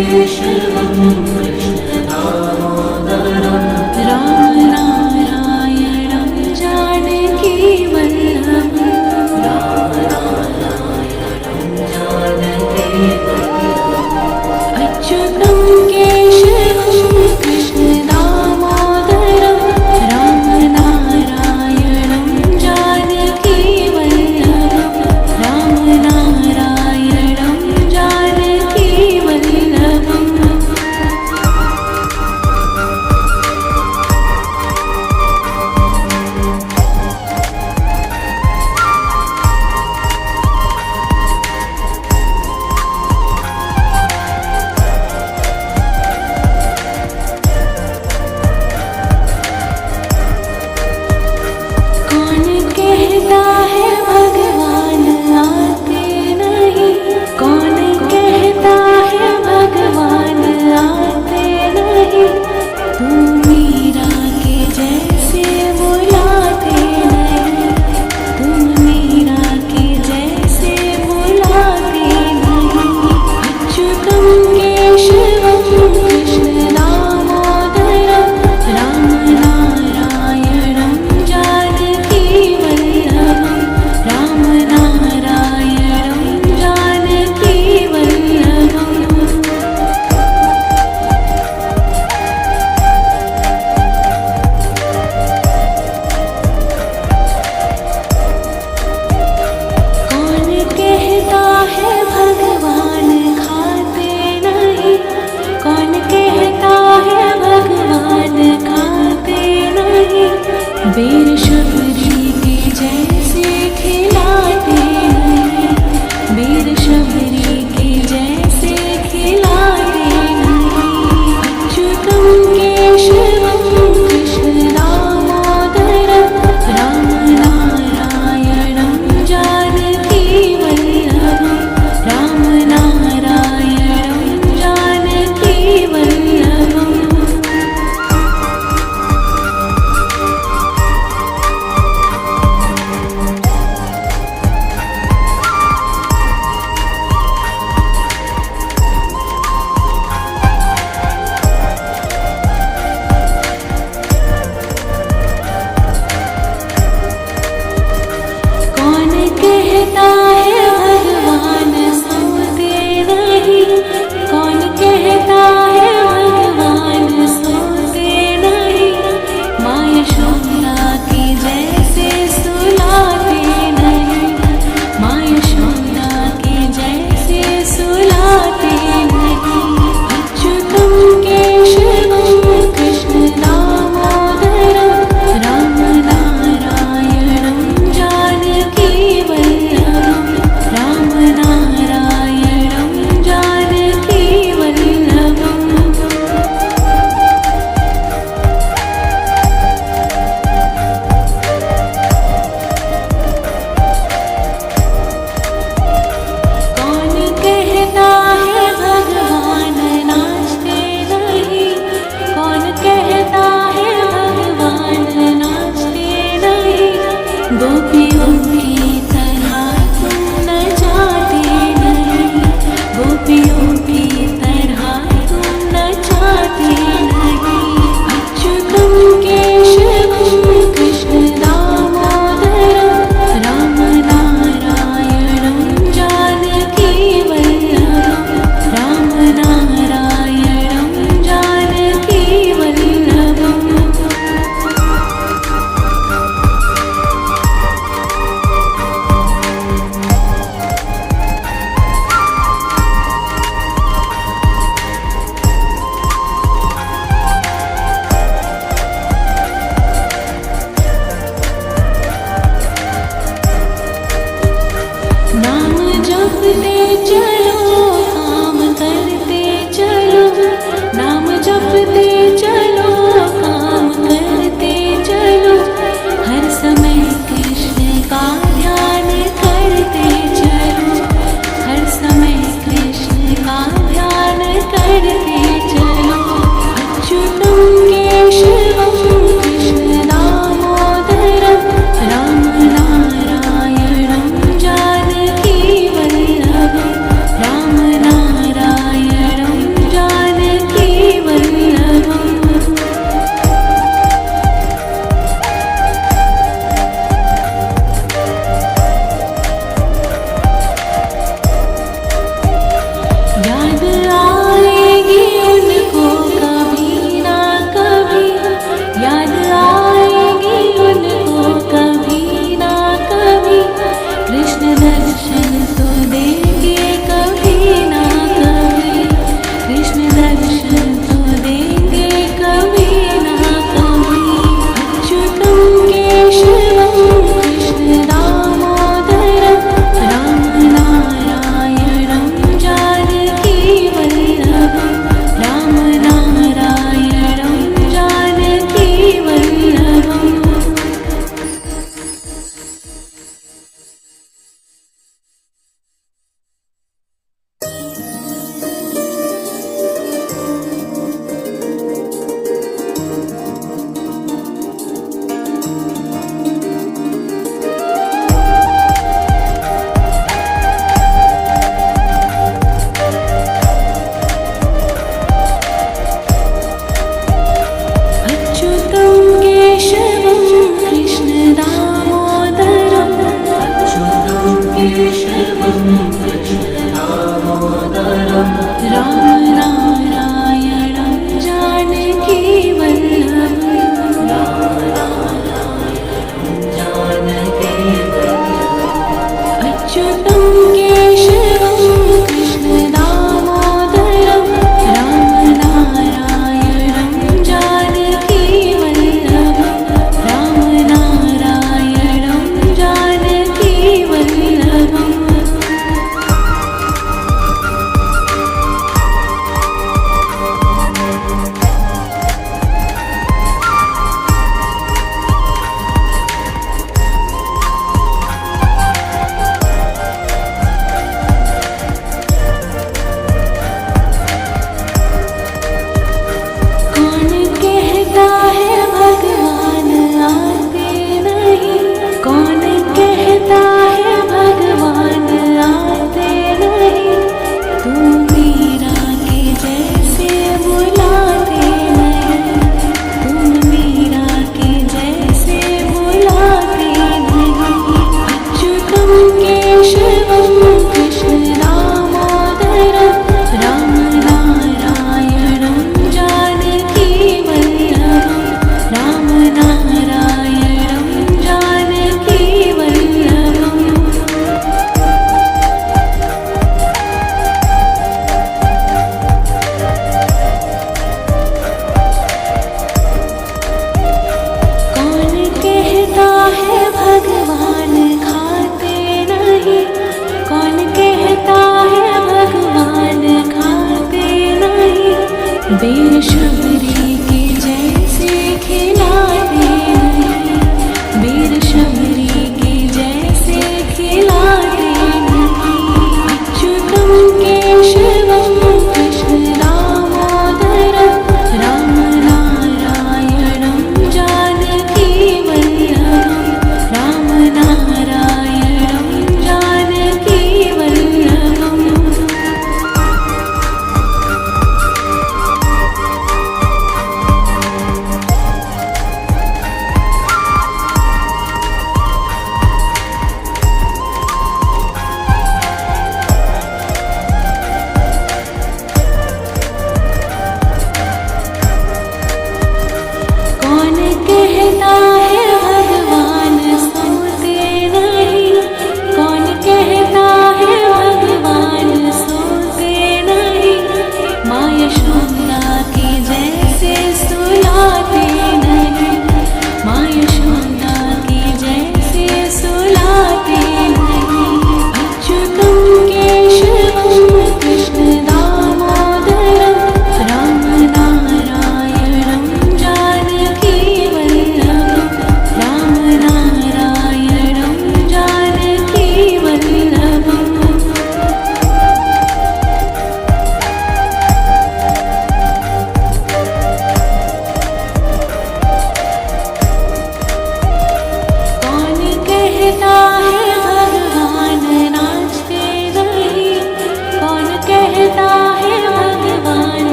केशवं कृष्णदामोदरं राम नारायणं जानकीवल्लभं राम नारायणं जानकीवल्लभम् अच्युतं केशवं कृष्णदामोदरं राम नारायणं जानकीवल्लभं राम नारायणं जानकीवल्लभम् बेर शबरी के जैसे खिलाते नहीं, बेर शबरी के जैसे खिलाते नहीं। अच्युतं केशवं कृष्ण दामोदरं राम नारायणं जानकी वल्लभं, राम नारायणं जानकी वल्लभम्।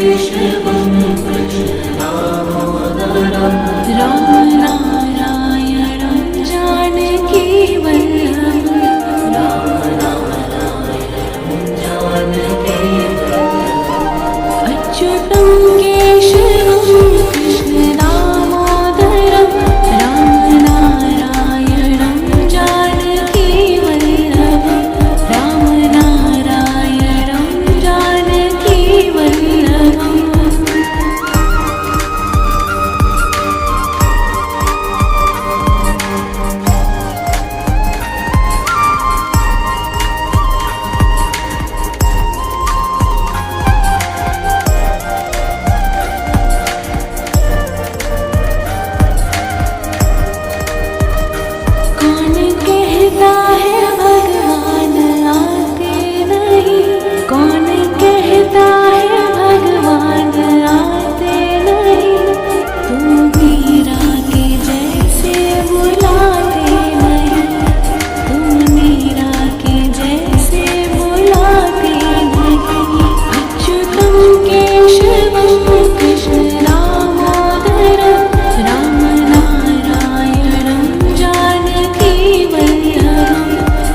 केशवं कृष्णदामोदरं रामनारायणं जानकीवल्लभं अच्युतं केशवं कृष्णदामोदरं रामनारायणं जानकीवल्लभं रामनारायणं जानकीवल्लभम् कौन कहता है भगवान आते नहीं कौन कहता है भगवान आते नहीं तुम मीरा के जैसे बुलाते नहीं तुम मीरा के जैसे बुलाते नहीं अच्युतं केशवं कृष्णदामोदरं रामनारायणं जानकीवल्लभं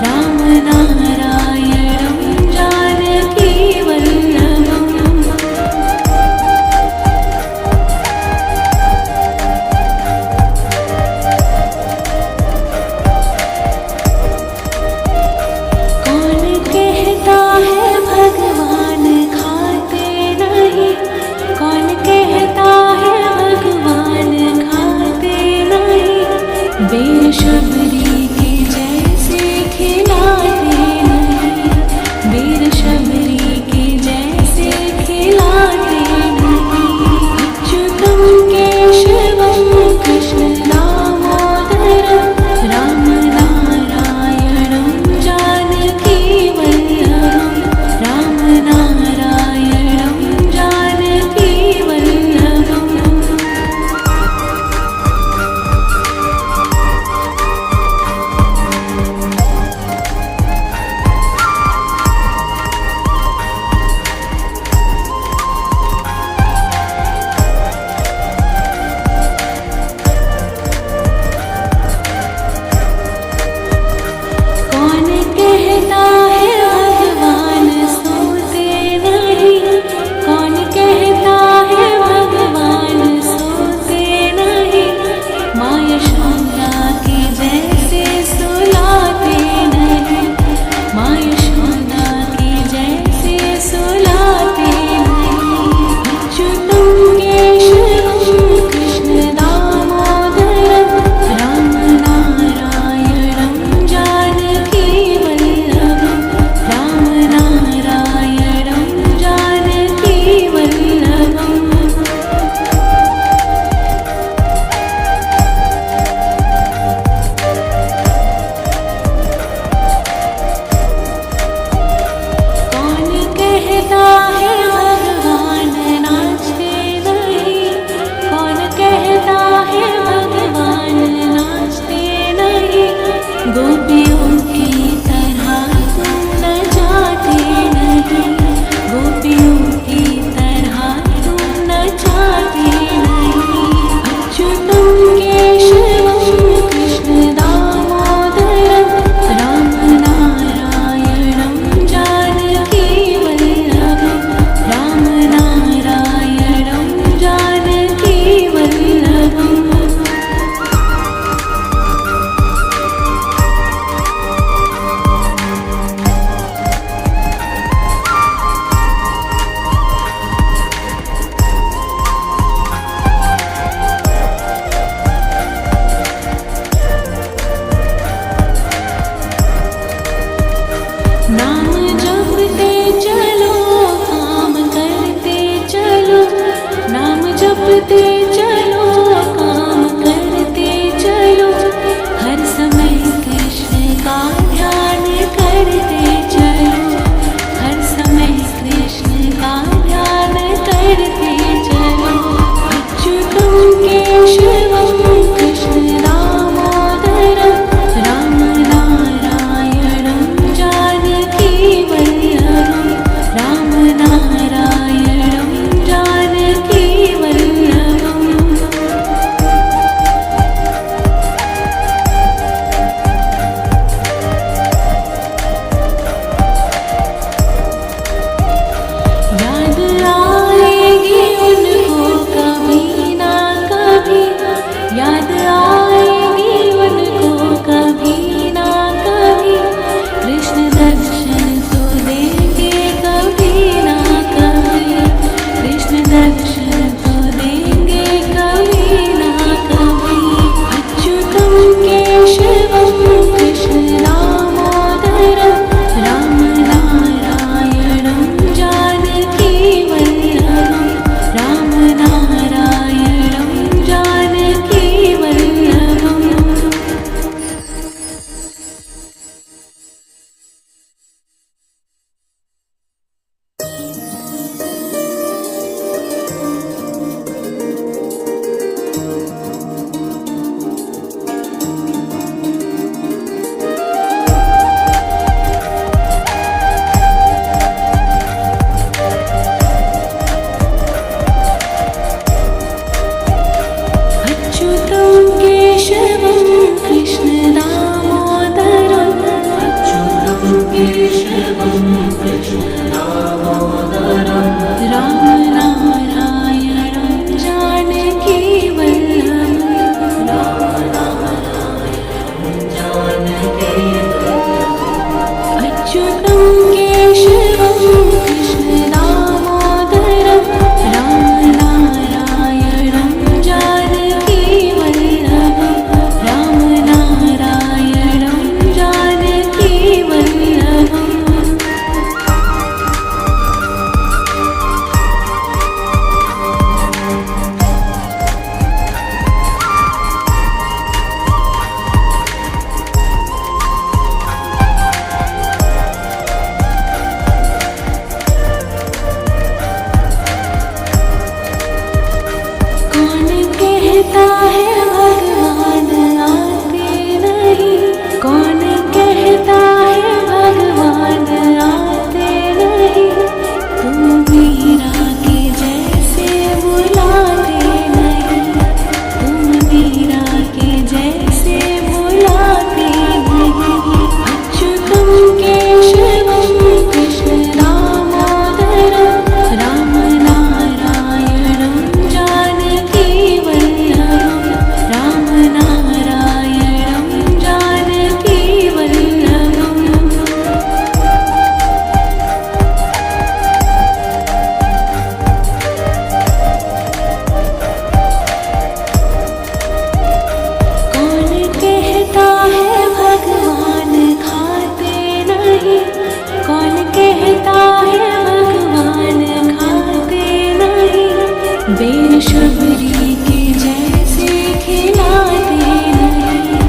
रामनारायणं जानकीवल्लभम् कौन कहता है भगवान खाते नहीं कौन कहता है भगवान खाते नहीं बेशबरी के जैसे खिलाते नहीं बेशबरी के जैसे खिलाते नहीं अच्युतं केशवं कृष्णदामोदरं रामनारायणं जानकीवल्लभं रामनारायणं जानकीवल्लभम् कौन कहता है भगवान सोते नहीं कौन कहता है भगवान सोते नहीं माँ यशोदा के जैसे सुलाते नहीं माँ यशोदा के जैसे सुलाते नहीं अच्युतं केशवं कृष्णदामोदरं रामनारायणं जानकीवल्लभं रामनारायणं जानकीवल्लभम् कौन कहता है भगवान नाचते नहीं कौन कहता है भगवान नाचते नहीं गोपियों की तरह तुम न जाते नहीं गोपियों की तरह तुम न जाते नहीं अच्युतं केशवं कृष्णदामोदरं रामनारायणं जानकीवल्लभं रामनारायणं जानकीवल्लभम् नाम जपते चलो काम करते चलो नाम जपते चलो काम करते चलो हर समय कृष्ण का ध्यान करते चलो हर समय कृष्ण का ध्यान करते चलो अच्युतं केशवं कृष्णदामोदरं रामनारायणं जानकीवल्लभं रामनारायणं जानकीवल्लभम् कहता है भगवान आते नहीं, कौन कहता है भगवान आते नहीं, तुम मीरा के जैसे बुलाते नहीं, तुम मीरा के जैसे बुलाते नहीं। अच्युतम केशवम कृष्ण दामोदरम राम नारायणं जानकी वल्लभम, राम नारायणं जानकी वल्लभम। कौन कहता है भगवान खाते नहीं, कौन कहता है भगवान खाते नहीं, बेशबरी के जैसे खिलाते नहीं,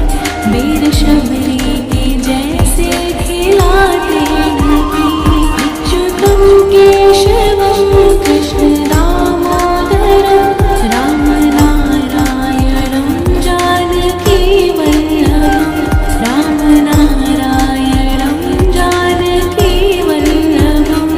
बेशबरी के जैसे खिलाते नहीं। अच्युतम केशवम कृष्ण दामोदरम राम नारायणं जानकी वल्लभम, राम नारायणं जानकी वल्लभम।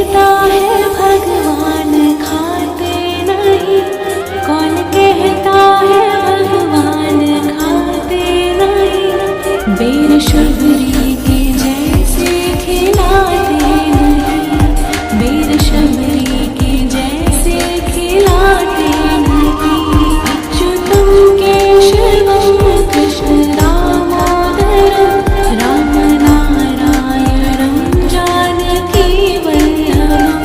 कहता है भगवान खाते नहीं, कौन कहता है भगवान खाते नहीं। बेर शबरी के जैसे खिलाते नहीं, बेर शबरी के जैसे खिलाते नहीं। अच्युतम केशवम कृष्ण दामोदरम राम नारायणं जानकी वल्लभम्।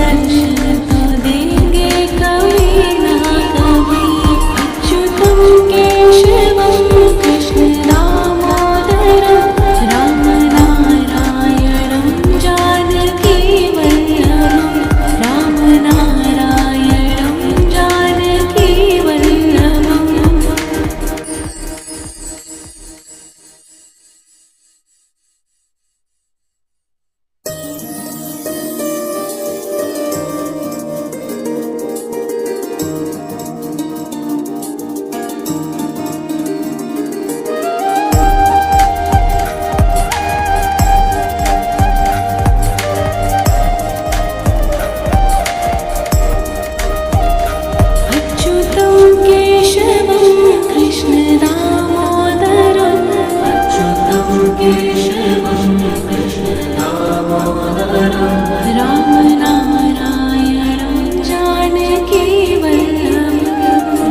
दर्शन तो देंगे कभी ना कभी। अच्युतं केशवं कृष्ण दामोदरं राम नारायणं जानकी वल्लभं राम नारायणं जानकी वल्लभम्। अच्युतं केशवं कृष्ण दामोदरं अच्युतं केशवं कृष्ण दामोदरं राम नारायणं जानकी वल्लभं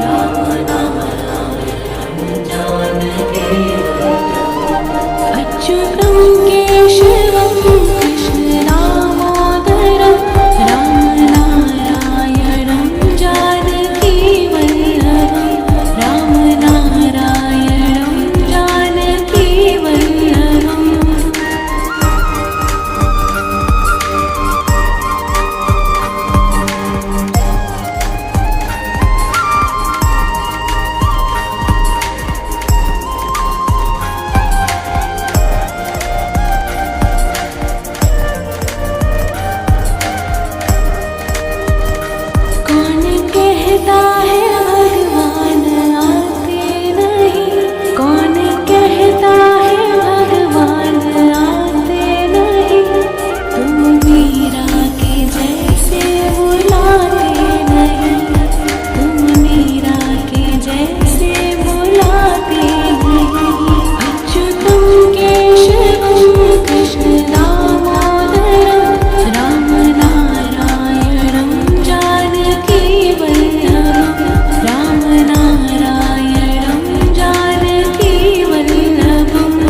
राम नारायणं जानकी वल्लभम्। अच्युतं केशवं कृष्ण दामोदरं राम नारायणं जानकी वल्लभं राम नारायणं जानकी वल्लभम्। कौन कहता है भगवान आते नहीं, कौन कहता है भगवान आते नहीं। तुम मीरा के जैसे बुलाते नहीं, तुम मीरा के जैसे बुलाते नहीं। अच्युतं केशवं कृष्ण दामोदरं राम नारायणं जानकी वल्लभं राम नारायणं जानकी वल्लभम्।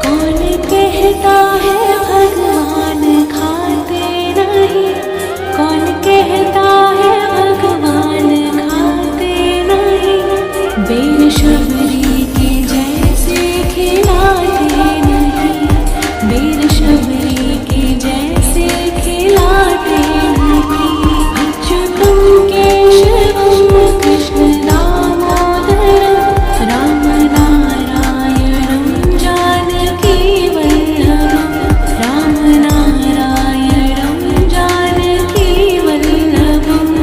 कौन कहता है भगवान खाते नहीं, कौन कहता है भगवान खाते नहीं। बेर शबरी के जैसे खिलाते नहीं, बेर शबरी के जैसे खिलाते नहीं। अच्युतं केशवं कृष्ण दामोदरं राम नारायणं जानकी वल्लभं राम नारायणं जानकी वल्लभम्।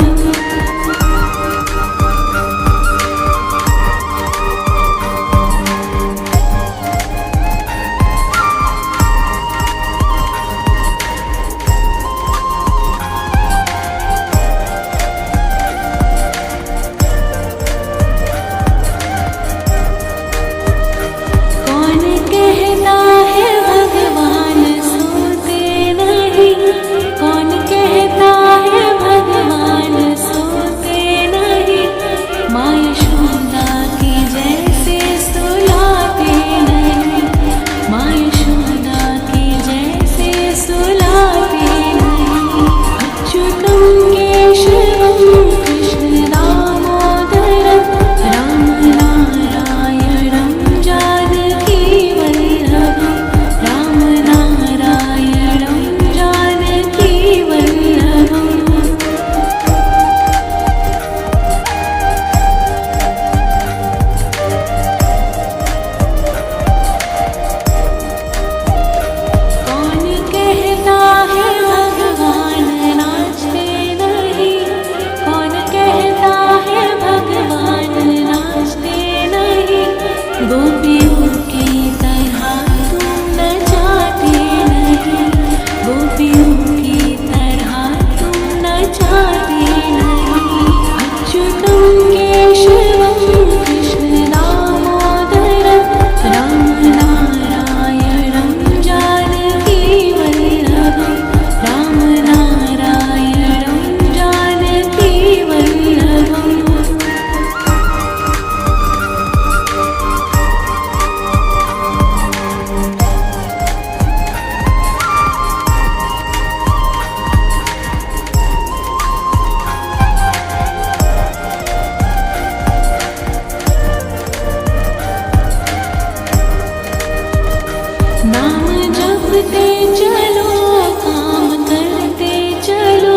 जपते चलो, काम करते चलो,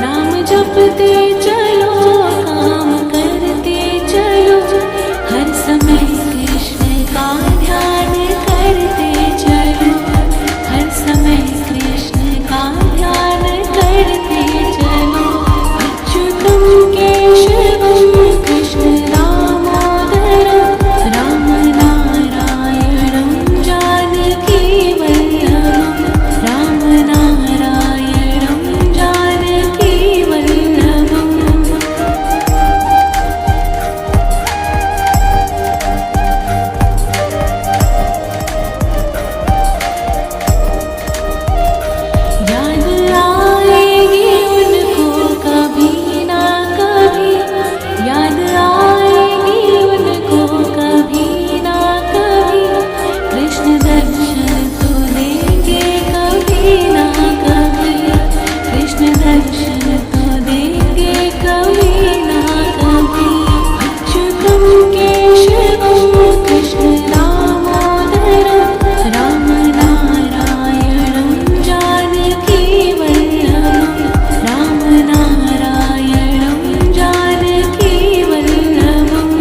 नाम जपते चलो, काम करते चलो, हर समय कृष्ण का ध्यान करते चलो, हर समय कृष्ण का ध्यान करते चलो। अच्युतं केशवं कृष्ण दामोदरं, राम नारायणं जानकी वल्लभं, राम नारायणं जानकी वल्लभम्। याद आएगी उनको कभी ना कभी, याद आएगी उनको कभी ना कभी, कृष्ण दर्शन तो देंगे कभी ना कभी, कृष्ण दर्शन तो देंगे कभी ना कभी। अच्युतं केशवं कृष्ण दामोदरं, राम नारायणं जानकी वल्लभं, राम नारायणं जानकी वल्लभम्।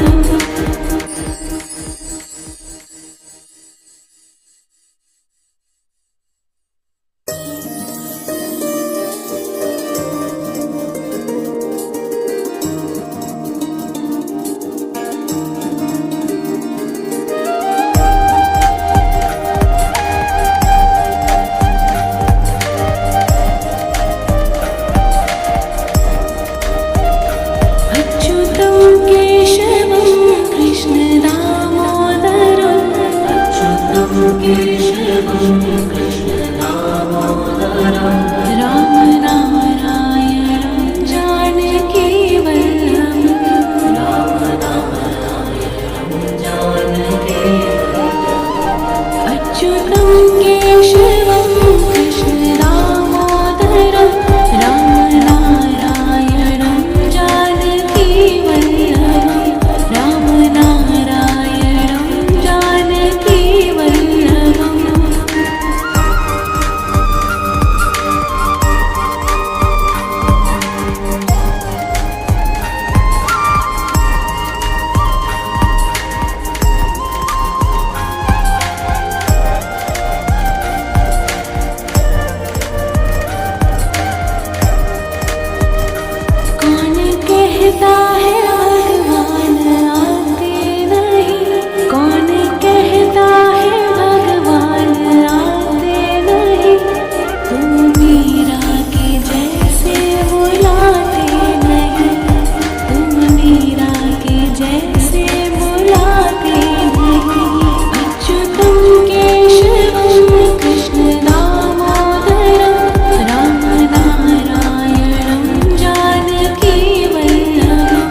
अच्युतं केशवं कृष्ण दामोदरं, अच्युतं केशवं कृष्ण दामोदरं, राम नारायणं जानकी वल्लभं, राम नारायणं जानकी वल्लभम्। अच्युतं केशवं कृष्ण दामोदरं, राम नारायणं जानकी वल्लभं, राम नारायणं जानकी वल्लभम्। कौन कहता है भगवान आते नहीं, कौन कहता है भगवान आते नहीं, तुम मीरा के जैसे बुलाते नहीं, तुम मीरा के जैसे बुलाते नहीं। अच्युतं केशवं कृष्ण दामोदरं, राम नारायणं जानकी वल्लभं,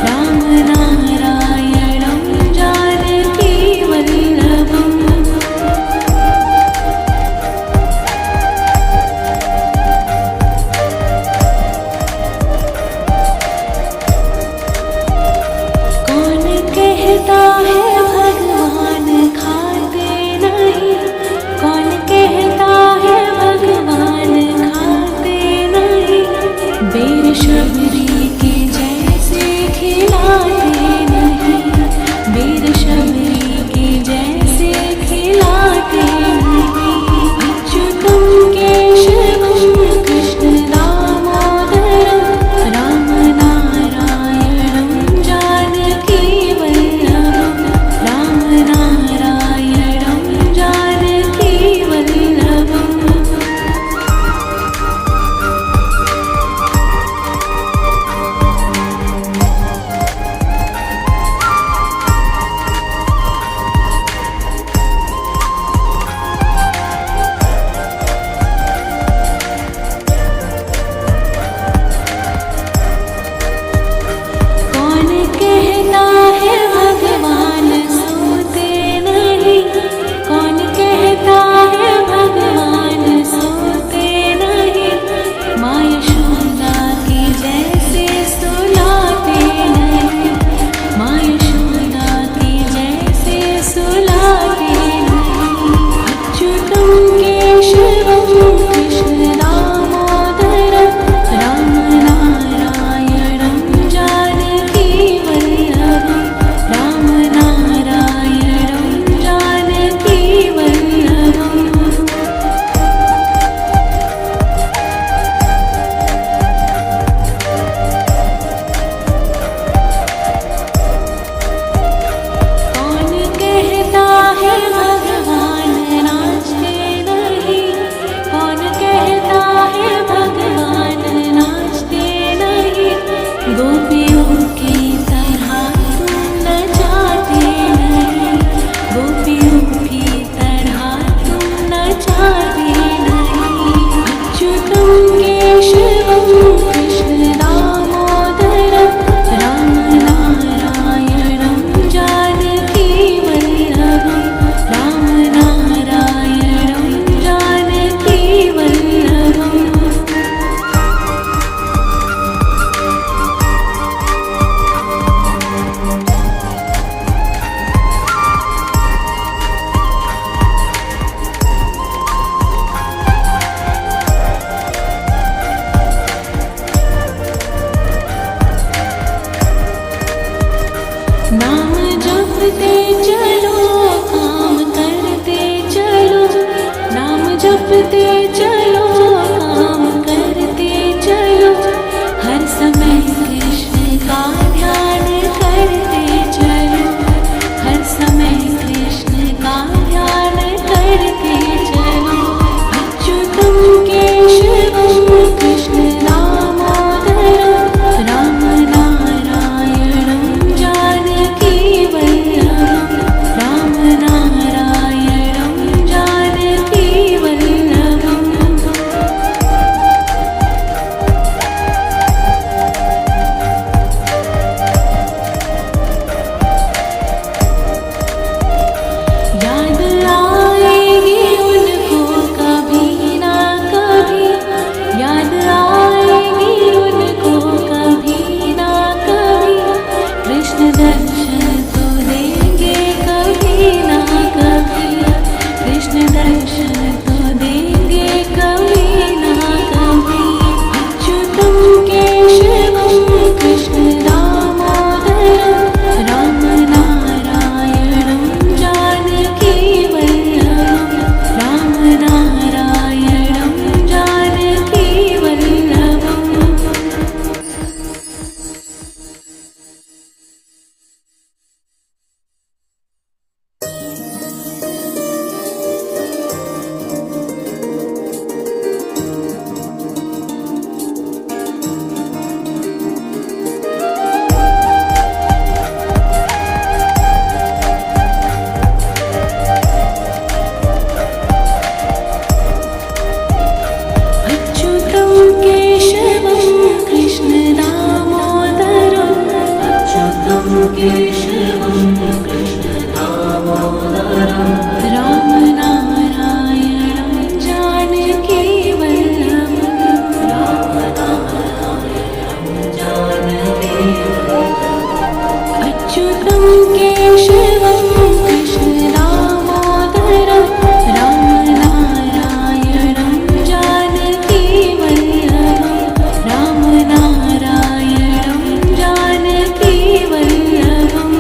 राम नारायणं जानकी वल्लभम्। कौन कहता है भगवान खाते नहीं, कौन कहता है भगवान खाते नहीं, बेर शबरी के जैसे खिलाते नहीं, बेर शबरी के जैसे खिलाते नहीं। अच्युतं केशवं कृष्ण दामोदरं, राम नारायणं जानकी वल्लभं, नाम जपते चलो काम करते चलो, नाम जपते चलो काम करते चलो, हर समय कृष्ण का ध्यान करते चलो, हर समय कृष्ण का ध्यान करते चलो। अच्युतं केशवं कृष्ण दामोदरं, राम नारायणं जानकी वल्लभं, राम नारायणं जानकी वल्लभम्। याद आएगी उनको कभी ना कभी, याद आएगी उनको कभी ना कभी, कृष्ण दर्शन तो देंगे कभी ना कभी, कृष्ण दर्शन तो देंगे कभी ना कभी। अच्युतं केशवं कृष्ण दामोदरं, राम नारायणं जानकी वल्लभं, राम नारायणं जानकी वल्लभम्। अच्युतं केशवं कृष्ण दामोदरं, अच्युतं केशवं कृष्ण दामोदरं, राम नारायणं जानकी वल्लभं, राम नारायणं जानकी वल्लभम्। अच्युतं केशवं कृष्ण दामोदरं, राम नारायणं जानकी वल्लभं, राम नारायणं जानकी वल्लभम्।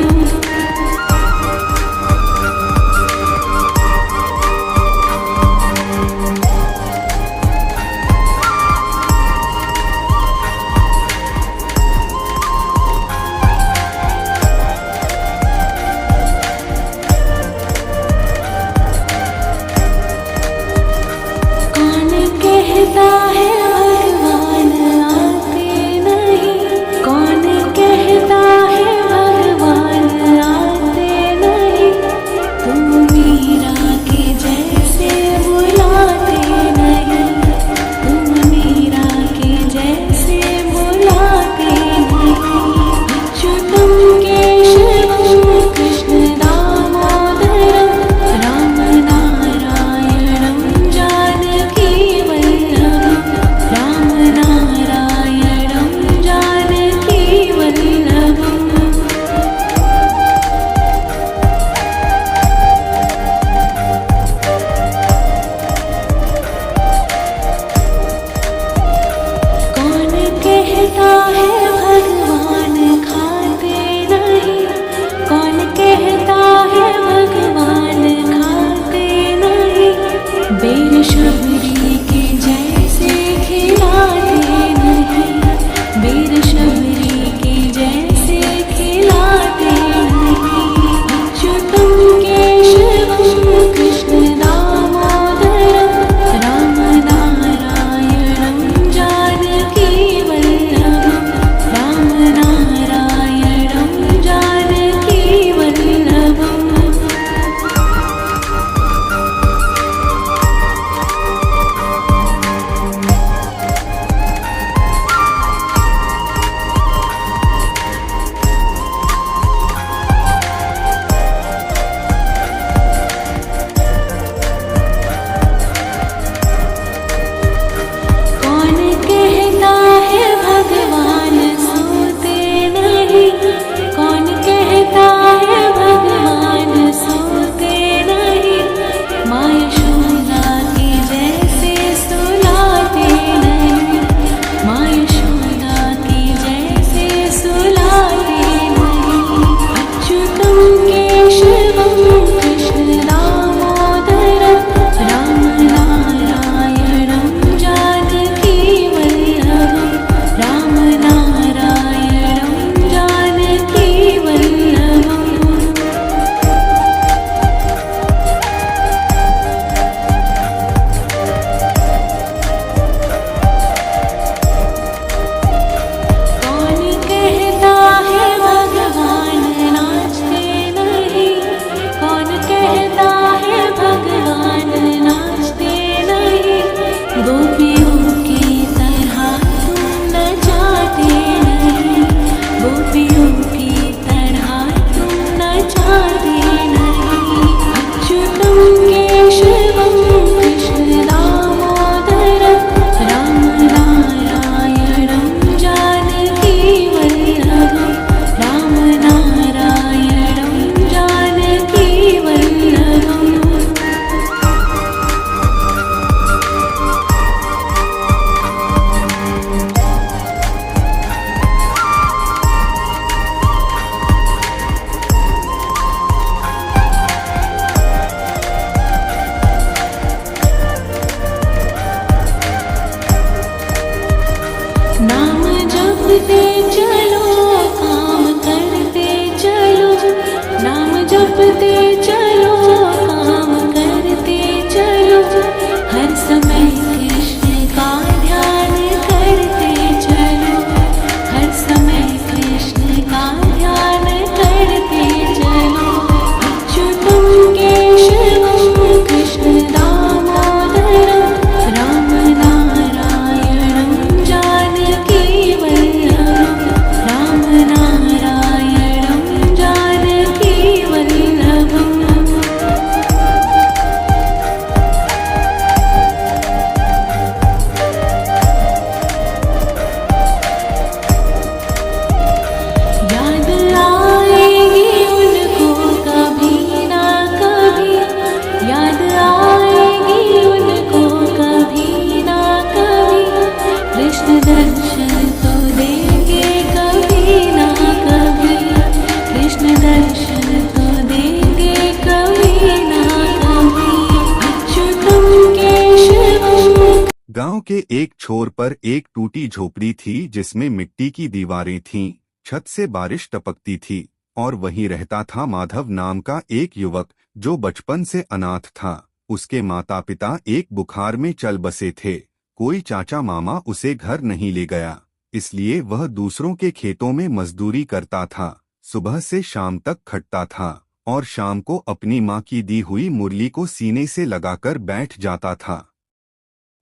गांव के एक छोर पर एक टूटी झोपड़ी थी जिसमें मिट्टी की दीवारें थीं, छत से बारिश टपकती थी और वहीं रहता था माधव नाम का एक युवक जो बचपन से अनाथ था। उसके माता पिता एक बुखार में चल बसे थे। कोई चाचा मामा उसे घर नहीं ले गया, इसलिए वह दूसरों के खेतों में मजदूरी करता था। सुबह से शाम तक खटता था और शाम को अपनी माँ की दी हुई मुरली को सीने से लगाकर बैठ जाता था।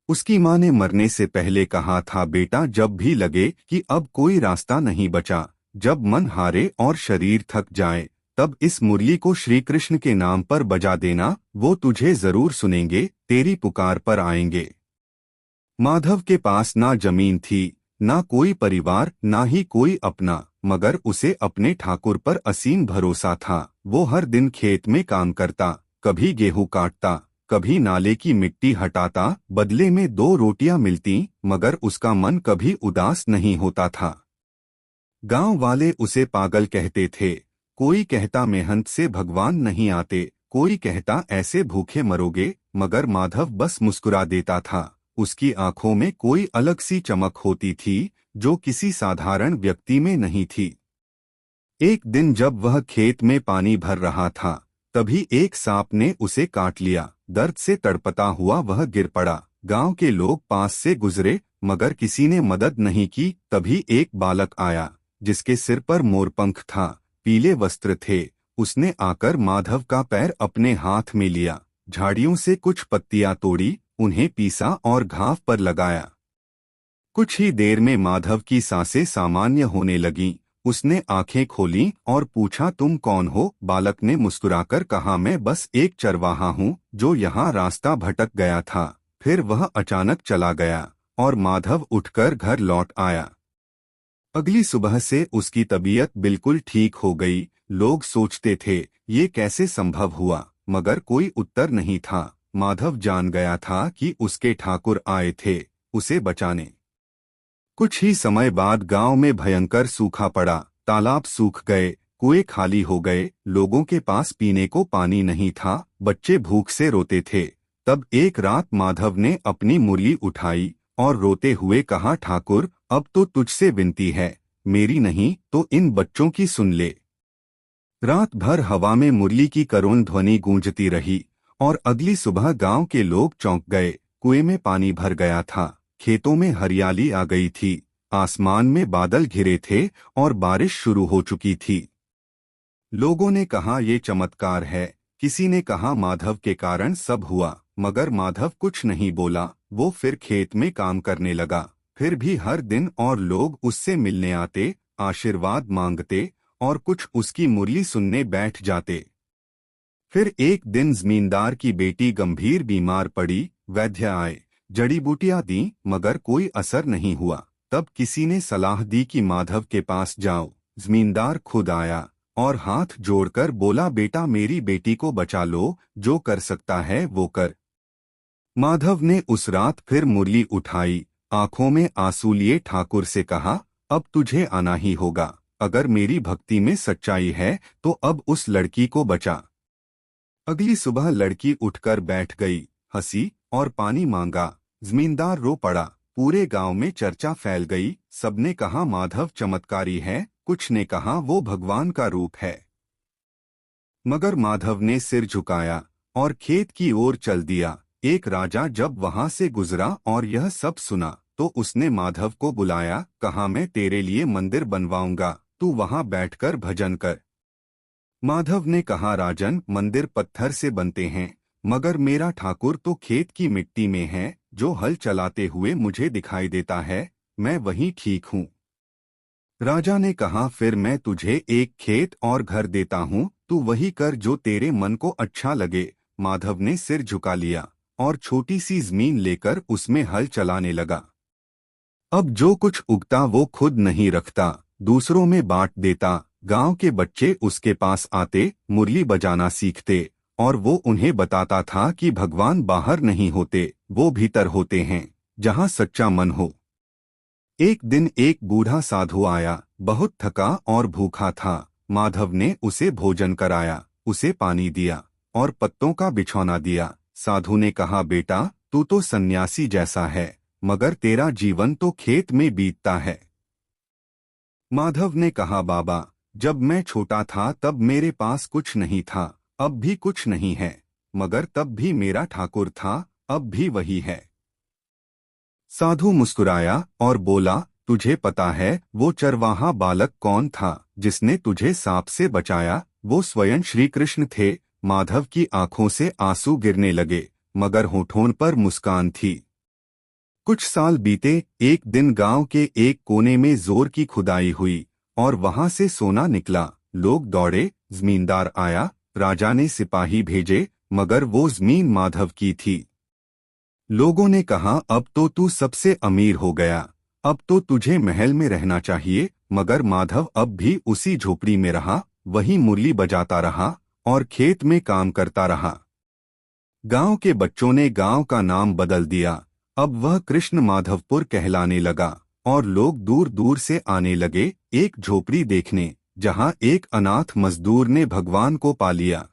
उसकी माँ ने मरने से पहले कहा था, बेटा जब भी लगे कि अब कोई रास्ता नहीं बचा, जब मन हारे और शरीर थक जाए, तब इस मुरली को श्री कृष्ण के नाम पर बजा देना, वो तुझे जरूर सुनेंगे, तेरी पुकार पर आएंगे। माधव के पास ना जमीन थी, ना कोई परिवार, ना ही कोई अपना, मगर उसे अपने ठाकुर पर असीम भरोसा था। वो हर दिन खेत में काम करता, कभी गेहूं काटता, कभी नाले की मिट्टी हटाता, बदले में 2 रोटियां मिलती, मगर उसका मन कभी उदास नहीं होता था। गांव वाले उसे पागल कहते थे, कोई कहता मेहनत से भगवान नहीं आते, कोई कहता ऐसे भूखे मरोगे, मगर माधव बस मुस्कुरा देता था। उसकी आंखों में कोई अलग सी चमक होती थी जो किसी साधारण व्यक्ति में नहीं थी। एक दिन जब वह खेत में पानी भर रहा था, तभी एक सांप ने उसे काट लिया। दर्द से तड़पता हुआ वह गिर पड़ा। गांव के लोग पास से गुजरे, मगर किसी ने मदद नहीं की। तभी एक बालक आया जिसके सिर पर मोरपंख था, पीले वस्त्र थे। उसने आकर माधव का पैर अपने हाथ में लिया, झाड़ियों से कुछ पत्तियां तोड़ी, उन्हें पीसा और घाव पर लगाया। कुछ ही देर में माधव की सांसें सामान्य होने लगीं। उसने आंखें खोलीं और पूछा, तुम कौन हो? बालक ने मुस्कुराकर कहा, मैं बस एक चरवाहा हूँ जो यहाँ रास्ता भटक गया था। फिर वह अचानक चला गया और माधव उठकर घर लौट आया। अगली सुबह से उसकी तबीयत बिल्कुल ठीक हो गई। लोग सोचते थे ये कैसे संभव हुआ, मगर कोई उत्तर नहीं था। माधव जान गया था कि उसके ठाकुर आए थे उसे बचाने। कुछ ही समय बाद गांव में भयंकर सूखा पड़ा। तालाब सूख गए, कुएं खाली हो गए, लोगों के पास पीने को पानी नहीं था, बच्चे भूख से रोते थे। तब एक रात माधव ने अपनी मुरली उठाई और रोते हुए कहा, ठाकुर अब तो तुझसे विनती है, मेरी नहीं तो इन बच्चों की सुन ले। रात भर हवा में मुरली की करुण ध्वनि गूंजती रही और अगली सुबह गांव के लोग चौंक गए। कुएं में पानी भर गया था, खेतों में हरियाली आ गई थी, आसमान में बादल घिरे थे और बारिश शुरू हो चुकी थी। लोगों ने कहा ये चमत्कार है, किसी ने कहा माधव के कारण सब हुआ, मगर माधव कुछ नहीं बोला। वो फिर खेत में काम करने लगा। फिर भी हर दिन और लोग उससे मिलने आते, आशीर्वाद मांगते और कुछ उसकी मुरली सुनने बैठ जाते। फिर एक दिन जमींदार की बेटी गंभीर बीमार पड़ी। वैद्य आए, जड़ी बूटियां दी, मगर कोई असर नहीं हुआ। तब किसी ने सलाह दी कि माधव के पास जाओ। जमींदार खुद आया और हाथ जोड़कर बोला, बेटा मेरी बेटी को बचा लो, जो कर सकता है वो कर। माधव ने उस रात फिर मुरली उठाई, आंखों में आंसू लिए ठाकुर से कहा, अब तुझे आना ही होगा। अगर मेरी भक्ति में सच्चाई है तो अब उस लड़की को बचा। अगली सुबह लड़की उठकर बैठ गई, हंसी और पानी मांगा। जमींदार रो पड़ा। पूरे गांव में चर्चा फैल गई। सबने कहा माधव चमत्कारी है, कुछ ने कहा वो भगवान का रूप है। मगर माधव ने सिर झुकाया और खेत की ओर चल दिया। एक राजा जब वहां से गुजरा और यह सब सुना तो उसने माधव को बुलाया, कहा मैं तेरे लिए मंदिर बनवाऊंगा, तू वहां बैठकर भजन कर। माधव ने कहा, राजन मंदिर पत्थर से बनते हैं, मगर मेरा ठाकुर तो खेत की मिट्टी में है, जो हल चलाते हुए मुझे दिखाई देता है, मैं वही ठीक हूँ। राजा ने कहा, फिर मैं तुझे एक खेत और घर देता हूँ, तू वही कर जो तेरे मन को अच्छा लगे। माधव ने सिर झुका लिया और छोटी सी जमीन लेकर उसमें हल चलाने लगा। अब जो कुछ उगता वो खुद नहीं रखता, दूसरों में बांट देता। गांव के बच्चे उसके पास आते, मुरली बजाना सीखते और वो उन्हें बताता था कि भगवान बाहर नहीं होते, वो भीतर होते हैं, जहां सच्चा मन हो। एक दिन एक बूढ़ा साधु आया, बहुत थका और भूखा था। माधव ने उसे भोजन कराया, उसे पानी दिया और पत्तों का बिछौना दिया। साधु ने कहा, बेटा तू तो सन्यासी जैसा है, मगर तेरा जीवन तो खेत में बीतता है। माधव ने कहा, बाबा, जब मैं छोटा था तब मेरे पास कुछ नहीं था, अब भी कुछ नहीं है, मगर तब भी मेरा ठाकुर था, अब भी वही है। साधु मुस्कुराया और बोला, तुझे पता है वो चरवाहा बालक कौन था जिसने तुझे सांप से बचाया? वो स्वयं श्री कृष्ण थे। माधव की आंखों से आंसू गिरने लगे, मगर होठों पर मुस्कान थी। कुछ साल बीते। एक दिन गांव के एक कोने में जोर की खुदाई हुई और वहां से सोना निकला। लोग दौड़े, जमींदार आया, राजा ने सिपाही भेजे, मगर वो जमीन माधव की थी। लोगों ने कहा, अब तो तू सबसे अमीर हो गया, अब तो तुझे महल में रहना चाहिए। मगर माधव अब भी उसी झोपड़ी में रहा, वही मुरली बजाता रहा और खेत में काम करता रहा। गांव के बच्चों ने गांव का नाम बदल दिया। अब वह कृष्ण माधवपुर कहलाने लगा और लोग दूर दूर से आने लगे एक झोपड़ी देखने, जहां एक अनाथ मजदूर ने भगवान को पा लिया।